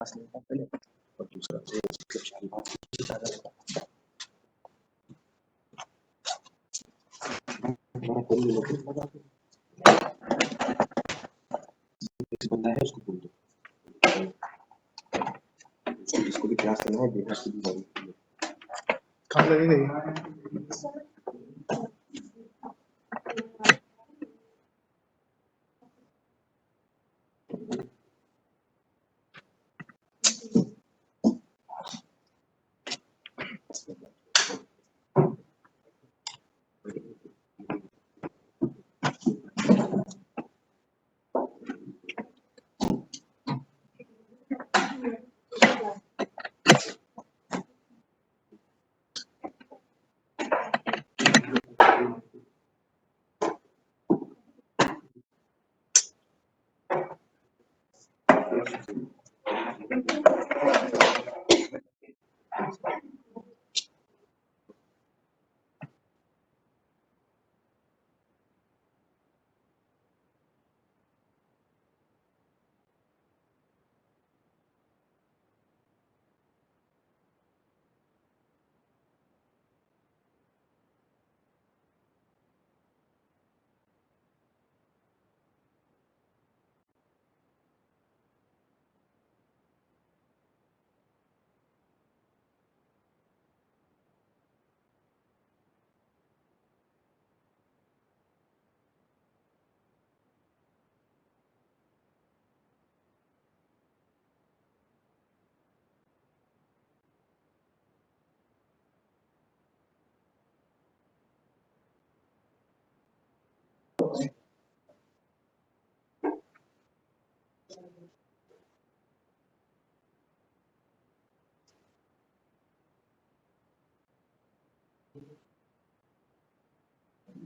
पहले और दूसरा की बात बंदा है उसको बोल दो जिसको भी क्लास करना है देखना शुरू करो कहाँ लगेगा ये?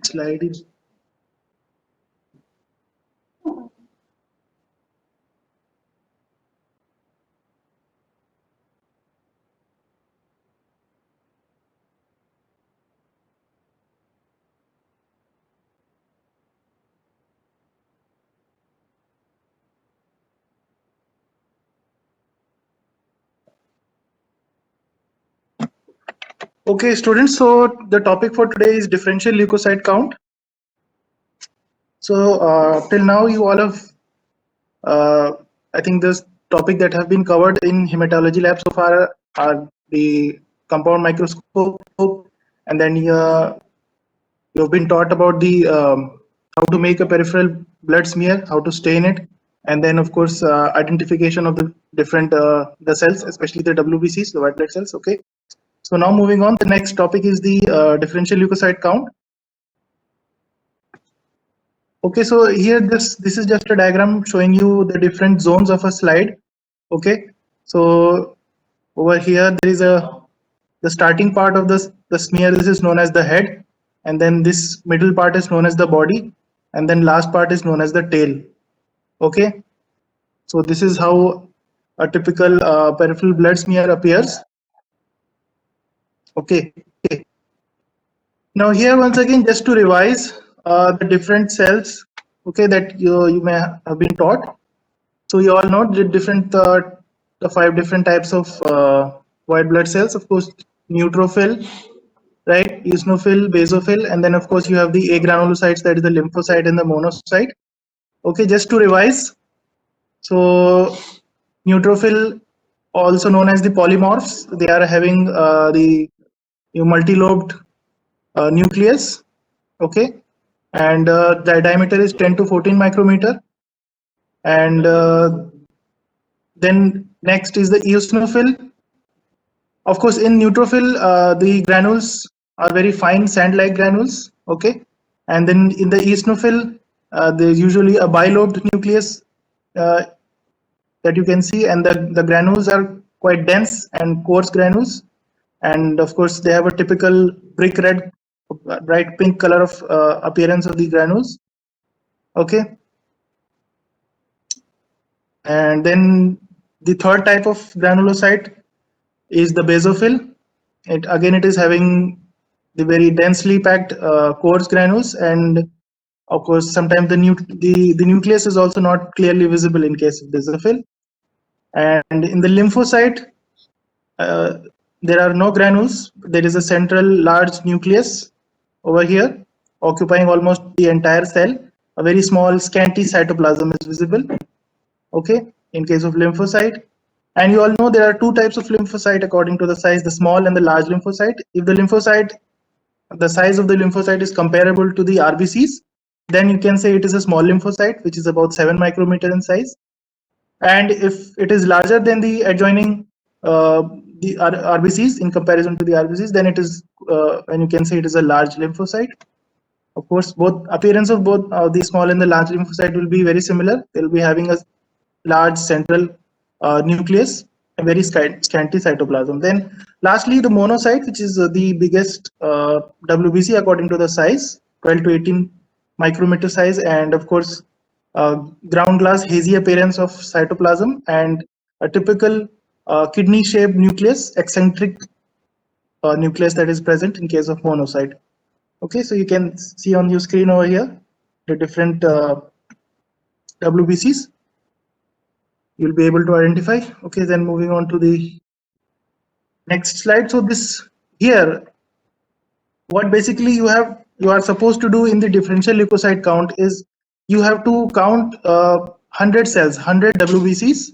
Slide is okay, students. So the topic for today is differential leukocyte count. So till now, you all have, I think, this topic that have been covered in hematology lab so far are the compound microscope, and then you've been taught about the how to make a peripheral blood smear, how to stain it, and then of course identification of the different the cells, especially the WBCs, the white blood cells. Okay. So now moving on, the next topic is the differential leukocyte count. Okay, so here this is just a diagram showing you the different zones of a slide. Okay, so over here there is the starting part of the smear. This is known as the head, and then this middle part is known as the body, and then last part is known as the tail. Okay, so this is how a typical peripheral blood smear appears. Okay. Now here once again, just to revise the different cells, okay, that you may have been taught. So you all know the different the 5 different types of white blood cells. Of course, neutrophil, right, eosinophil, basophil, and then of course you have the agranulocytes, that is the lymphocyte and the monocyte. Okay, just to revise. So neutrophil, also known as the polymorphs, they are having the multi-lobed nucleus. Okay, and the diameter is 10 to 14 micrometer, and then next is the eosinophil. Of course, in neutrophil, the granules are very fine sand-like granules. Okay, and then in the eosinophil, there's usually a bilobed nucleus that you can see, and the granules are quite dense and coarse granules, and of course they have a typical brick red, bright pink color of appearance of the granules. Okay, and then the third type of granulocyte is the basophil. It is having the very densely packed coarse granules, and of course sometimes the nucleus is also not clearly visible in case of basophil. And in the lymphocyte, there are no granules. There is a central large nucleus over here, occupying almost the entire cell. A very small, scanty cytoplasm is visible. Okay, in case of lymphocyte. And you all know there are two types of lymphocyte according to the size, the small and the large lymphocyte. If the size of the lymphocyte is comparable to the RBCs, then you can say it is a small lymphocyte, which is about 7 micrometer in size. And if it is larger than the adjoining the RBCs in comparison to the RBCs, then it is, and you can say it is a large lymphocyte. Of course, both appearance of both the small and the large lymphocyte will be very similar. They'll be having a large central nucleus and very scanty cytoplasm. Then lastly, the monocyte, which is the biggest WBC according to the size, 12 to 18 micrometer size, and of course, ground glass hazy appearance of cytoplasm and a typical kidney-shaped nucleus, eccentric nucleus that is present in case of monocyte. Okay, so you can see on your screen over here the different WBCs. You'll be able to identify. Okay, then moving on to the next slide. So this here, what basically you are supposed to do in the differential leukocyte count is you have to count 100 cells, 100 WBCs.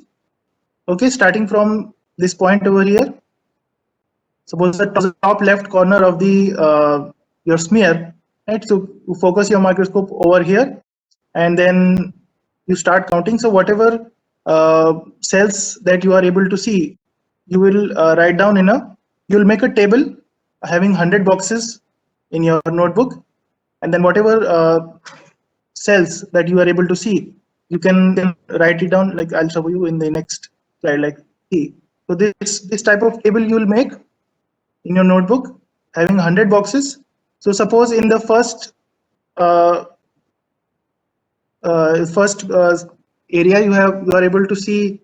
Okay, starting from this point over here. Suppose the top left corner of the your smear, right? So you focus your microscope over here, and then you start counting. So whatever cells that you are able to see, you will write down you'll make a table having 100 boxes in your notebook, and then whatever cells that you are able to see, you can then write it down. Like I'll show you in the next slide. Like see, so this type of table you will make in your notebook having 100 boxes. So suppose in the first area you are able to see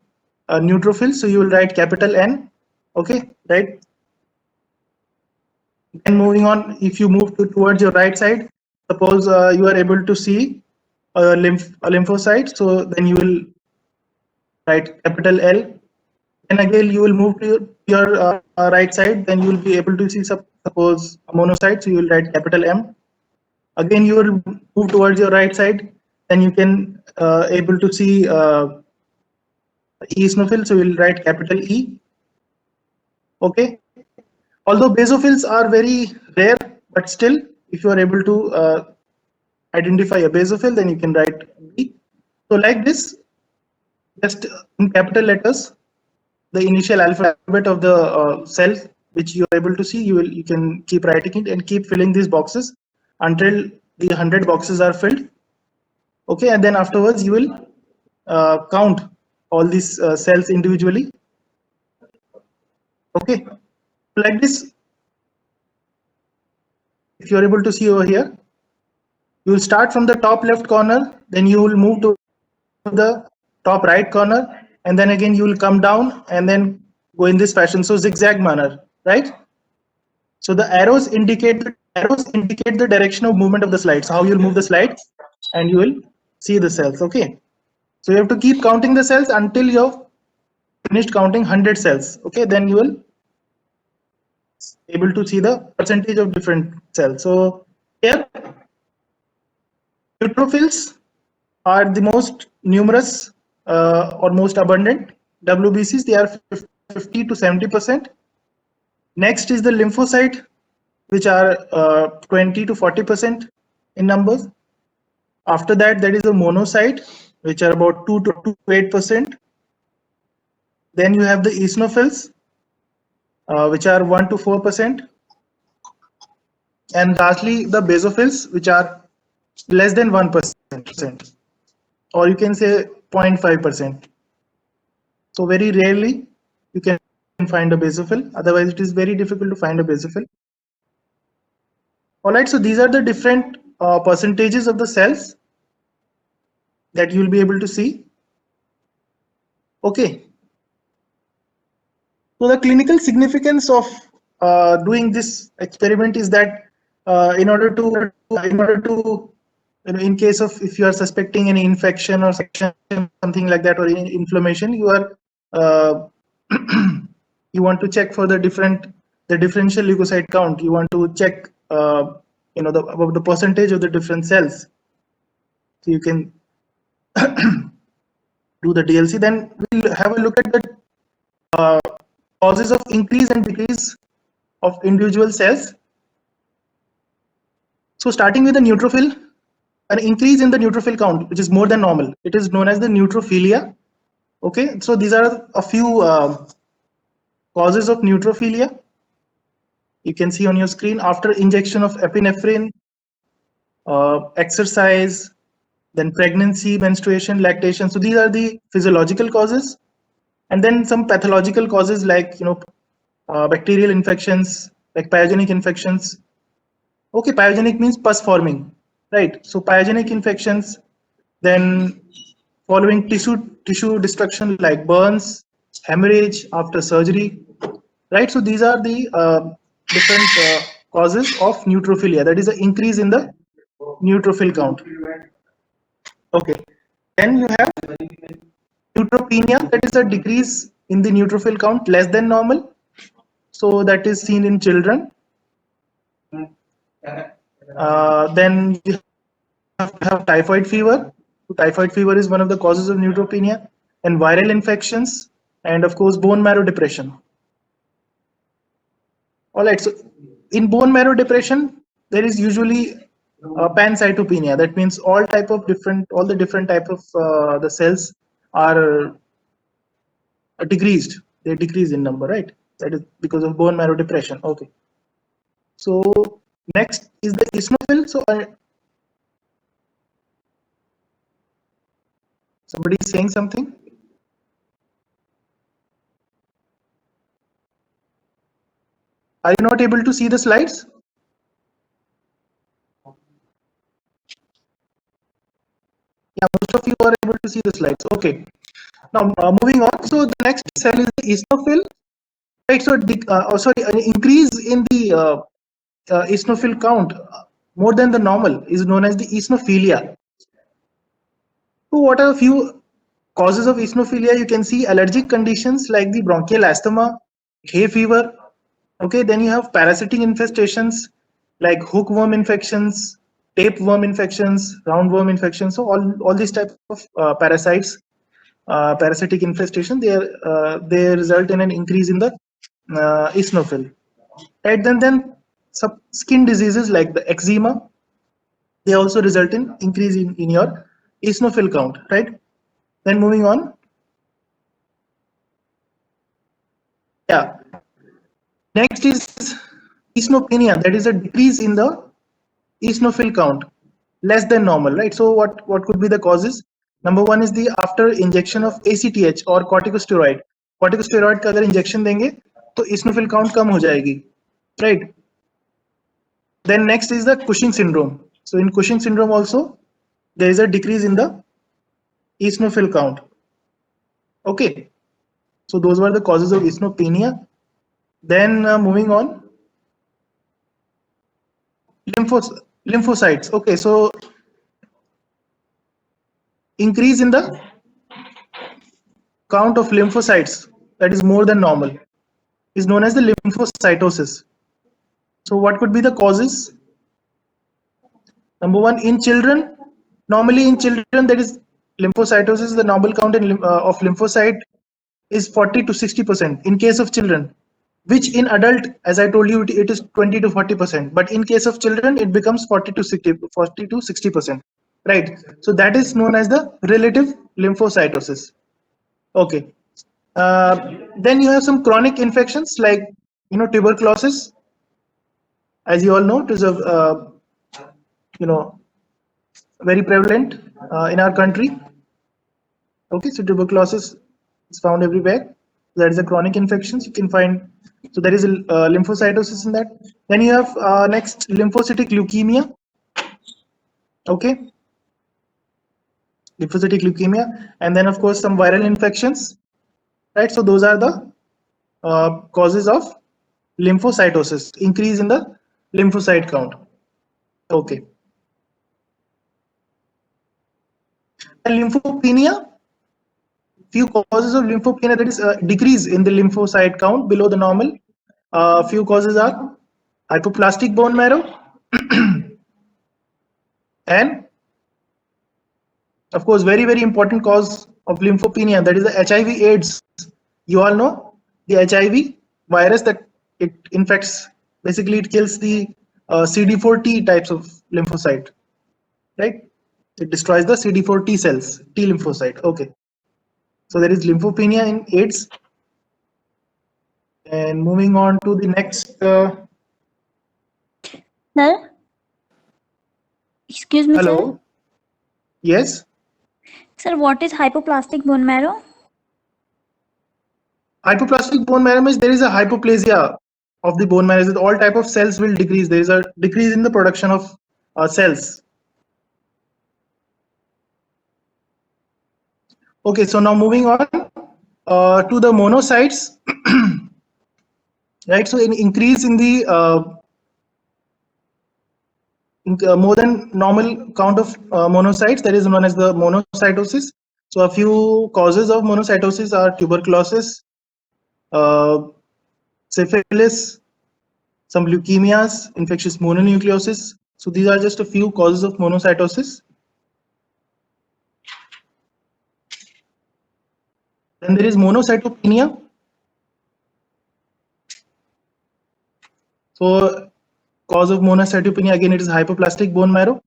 neutrophils, so you will write capital N. Okay, right? Then moving on, if you move towards your right side, suppose you are able to see a lymphocyte, so then you will write capital L. And again you will move to your right side, then you will be able to see suppose a monocyte, so you will write capital M. Again you will move towards your right side, then you can able to see eosinophil, so you will write capital E. Okay, although basophils are very rare, but still if you are able to identify a basophil, then you can write B. So like this, just in capital letters, the initial alphabet of the cell which you are able to see, you can keep writing it and keep filling these boxes until the 100 boxes are filled. Okay, and then afterwards you will count all these cells individually. Okay, like this, if you are able to see over here, you will start from the top left corner, then you will move to the top right corner, and then again you will come down and then go in this fashion, so zigzag manner, right? So the arrows indicate the direction of movement of the slides, how you'll move the slides, and you will see the cells. Okay, so you have to keep counting the cells until you've finished counting 100 cells. Okay, then you will able to see the percentage of different cells. So here neutrophils are the most numerous or most abundant WBCs. They are 50 to 70%. Next is the lymphocyte, which are 20 to 40% in numbers. After that, there is a monocyte, which are about 2 to 8%. Then you have the eosinophils, which are 1 to 4%. And lastly, the basophils, which are less than 1%, or you can say 0.5%. So very rarely you can find a basophil. Otherwise, it is very difficult to find a basophil. All right, so these are the different percentages of the cells that you will be able to see. Okay. So the clinical significance of doing this experiment is that in order to in case of if you are suspecting any infection or something like that, or inflammation, you are uh, you want to check for the differential leukocyte count. You want to check about the percentage of the different cells. So you can do the DLC. Then we'll have a look at the causes of increase and decrease of individual cells. So starting with the neutrophil, an increase in the neutrophil count, which is more than normal, it is known as the neutrophilia. Okay, so these are a few causes of neutrophilia. You can see on your screen after injection of epinephrine, exercise, then pregnancy, menstruation, lactation. So these are the physiological causes, and then some pathological causes like bacterial infections, like pyogenic infections. Okay, pyogenic means pus forming, right? So pyogenic infections, then following tissue destruction like burns, hemorrhage after surgery, right? So these are the different causes of neutrophilia. That is an increase in the neutrophil count. Okay, then you have neutropenia. That is a decrease in the neutrophil count less than normal. So that is seen in children. Then you have typhoid fever. Typhoid fever is one of the causes of neutropenia, and viral infections, and of course bone marrow depression. All right, so in bone marrow depression, there is usually pancytopenia. That means all the different type of the cells are decreased. They decrease in number, right? That is because of bone marrow depression. Okay. So next is the eosinophil. So somebody is saying something. Are you not able to see the slides? Yeah, most of you are able to see the slides. Okay. Now moving on. So the next cell is the eosinophil. Right. So an increase in the eosinophil count more than the normal is known as the eosinophilia. So what are a few causes of eosinophilia? You can see allergic conditions like the bronchial asthma, hay fever. Okay, then you have parasitic infestations like hookworm infections, tapeworm infections, roundworm infections. So all these types of parasites, parasitic infestation, they result in an increase in the eosinophil. Right, then some skin diseases like the eczema, they also result in increase in your eosinophil count, right? Then moving on. Yeah. Next is eosinopenia. That is a decrease in the eosinophil count, less than normal, right? So what could be the causes? Number one is the after injection of ACTH or corticosteroid. Corticosteroid का अगर injection देंगे तो eosinophil count कम हो जाएगी, right? Then next is the Cushing syndrome. So in Cushing syndrome also there is a decrease in the eosinophil count. Okay, so those were the causes of eosinopenia. Then moving on, lymphocytes. Okay, so increase in the count of lymphocytes, that is more than normal, is known as the lymphocytosis. So what could be the causes? Number one, in children, normally in children there is lymphocytosis. The normal count of lymphocyte is 40 to 60% in case of children, which in adult, as I told you, it is 20 to 40%. But in case of children, it becomes 40 to 60%. Right. So that is known as the relative lymphocytosis. Okay. Then you have some chronic infections like tuberculosis. As you all know, it is a very prevalent in our country. Okay, so tuberculosis is found everywhere. That is a chronic infections you can find. So there is a lymphocytosis in that. Then you have next lymphocytic leukemia. Okay, lymphocytic leukemia, and then of course some viral infections. Right. So those are the causes of lymphocytosis, increase in the lymphocyte count. Okay. And lymphopenia. few causes of lymphopenia, that is decrease in the lymphocyte count below the normal. Few causes are hypoplastic bone marrow and of course very important cause of lymphopenia, that is the HIV/AIDS. You all know the HIV virus, that it infects, basically it kills the CD4 T types of lymphocyte, right? It destroys the CD4 T cells, T lymphocyte. Okay, so there is lymphopenia in AIDS. And moving on to the next. Sir? Excuse me, Hello. sir. Yes. Sir, what is hypoplastic bone marrow? Hypoplastic bone marrow means there is a hypoplasia of the bone marrow. All type of cells will decrease. There is a decrease in the production of cells. Okay, so now moving on to the monocytes. Right, so an increase in the more than normal count of monocytes, that is known as the monocytosis. So a few causes of monocytosis are tuberculosis, syphilis, some leukemias, infectious mononucleosis. So these are just a few causes of monocytosis. Then there is monocytopenia. So cause of monocytopenia, again, it is hypoplastic bone marrow.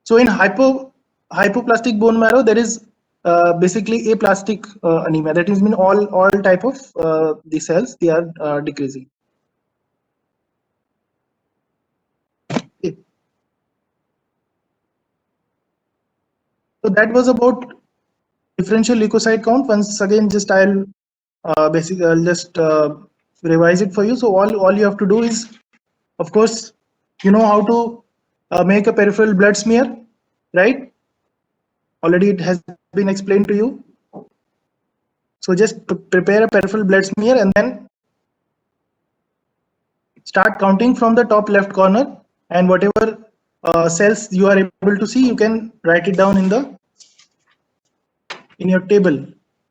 So in hypoplastic bone marrow, there is basically aplastic anemia. That is mean all type of the cells, they are decreasing. Okay. So that was about differential leukocyte count. Once again, just I'll just revise it for you. So all you have to do is, of course, you know how to make a peripheral blood smear, right? Already it has been explained to you. So just prepare a peripheral blood smear and then start counting from the top left corner, and whatever cells you are able to see, you can write it down in your table.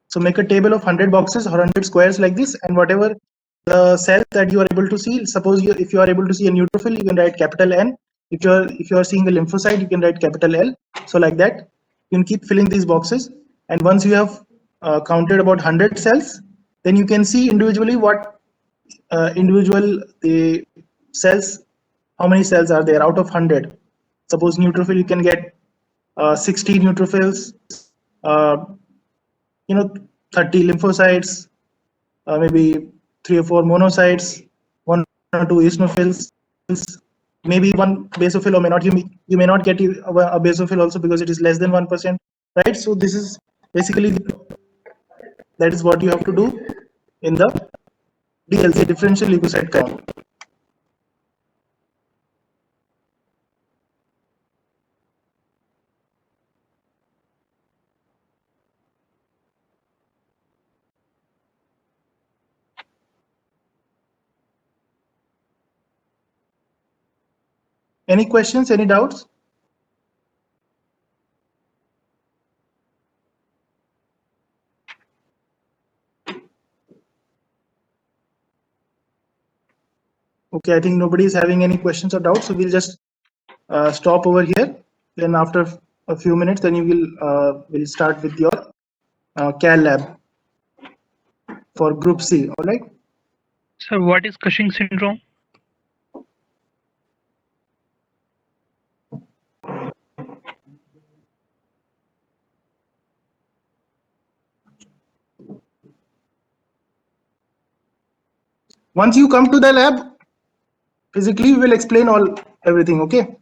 So make a table of 100 boxes or 100 squares like this, and whatever the cells that you are able to see, suppose if you are able to see a neutrophil, you can write capital N. If you are seeing a lymphocyte, you can write capital L. So like that, you can keep filling these boxes, and once you have counted about 100 cells, then you can see individually what individual the cells, how many cells are there out of 100. Suppose neutrophil, you can get 60 neutrophils, 30 lymphocytes, maybe 3 or 4 monocytes, 1 or 2 eosinophils, maybe 1 basophil, or you may not get a basophil also, because it is less than 1%, right? So this is basically that is what you have to do in the DLC, differential leukocyte count. Any questions, any doubts? Okay, I think nobody is having any questions or doubts, so we'll just stop over here. Then after a few minutes, then you will start with your CAL lab for group C. All right. Sir, what is Cushing syndrome? Once you come to the lab, physically we will explain everything. Okay.